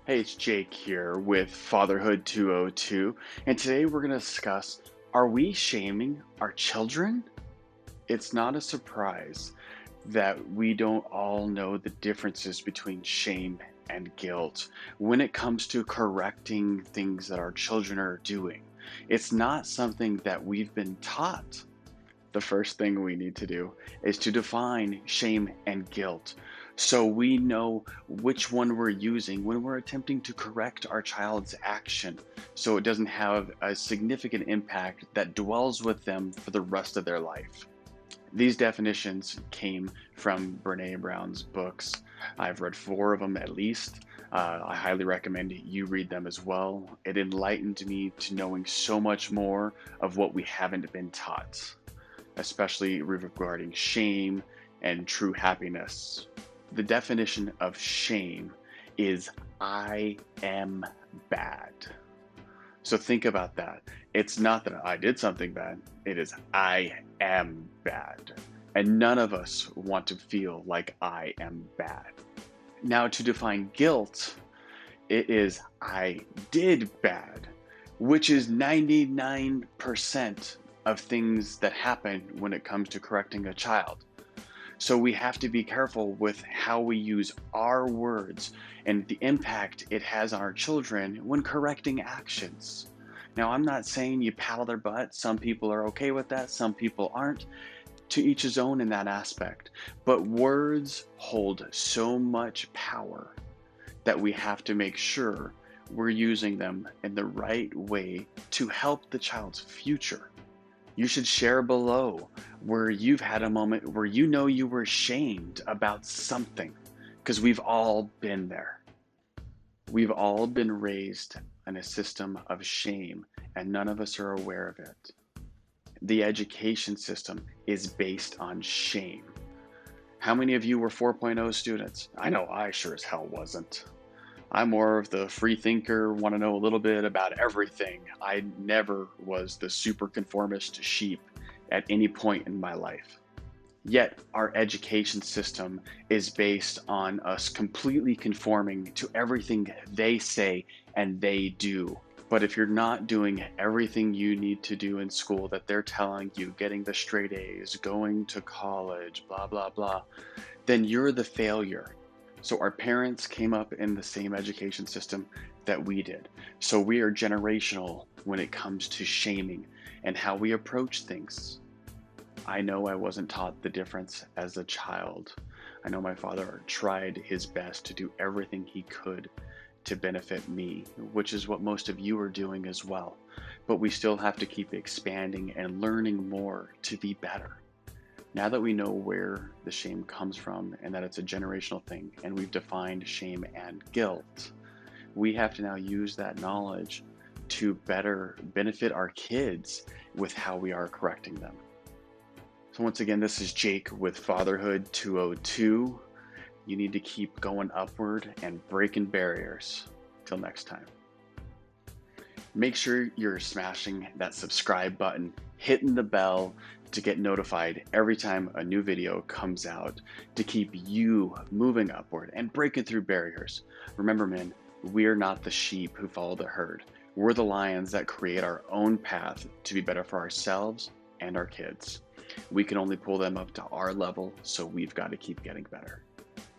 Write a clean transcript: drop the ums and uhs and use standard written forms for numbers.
Hey, it's Jake here with Fatherhood 202, and today we're going to discuss, are we shaming our children? It's not a surprise that we don't all know the differences between shame and guilt when it comes to correcting things that our children are doing. It's not something that we've been taught. The first thing we need to do is to define shame and guilt so we know which one we're using when we're attempting to correct our child's action so it doesn't have a significant impact that dwells with them for the rest of their life. These definitions came from Brene Brown's books. I've read four of them at least. I highly recommend you read them as well. It enlightened me to knowing so much more of what we haven't been taught, especially regarding shame and true happiness. The definition of shame is I am bad. So think about that. It's not that I did something bad, it is I am bad. And none of us want to feel like I am bad. Now, to define guilt, it is I did bad, which is 99% of things that happen when it comes to correcting a child. So we have to be careful with how we use our words and the impact it has on our children when correcting actions. Now, I'm not saying you paddle their butt. Some people are okay with that, some people aren't. To each his own in that aspect. But words hold so much power that we have to make sure we're using them in the right way to help the child's future. You should share below where you've had a moment where you know you were shamed about something, because we've all been there. We've all been raised in a system of shame, and none of us are aware of it. The education system is based on shame. How many of you were 4.0 students? I know I sure as hell wasn't. I'm more of the free thinker, want to know a little bit about everything. I never was the super conformist sheep at any point in my life. Yet our education system is based on us completely conforming to everything they say and they do. But if you're not doing everything you need to do in school that they're telling you, getting the straight A's, going to college, blah, blah, blah, then you're the failure. So our parents came up in the same education system that we did. So we are generational when it comes to shaming and how we approach things. I know I wasn't taught the difference as a child. I know my father tried his best to do everything he could to benefit me, which is what most of you are doing as well. But we still have to keep expanding and learning more to be better. Now that we know where the shame comes from and that it's a generational thing, and we've defined shame and guilt, we have to now use that knowledge to better benefit our kids with how we are correcting them. So once again, this is Jake with Fatherhood 202. You need to keep going upward and breaking barriers. Till next time. Make sure you're smashing that subscribe button, hitting the bell to get notified every time a new video comes out, to keep you moving upward and breaking through barriers. Remember, men, we're not the sheep who follow the herd. We're the lions that create our own path to be better for ourselves and our kids. We can only pull them up to our level, so we've got to keep getting better.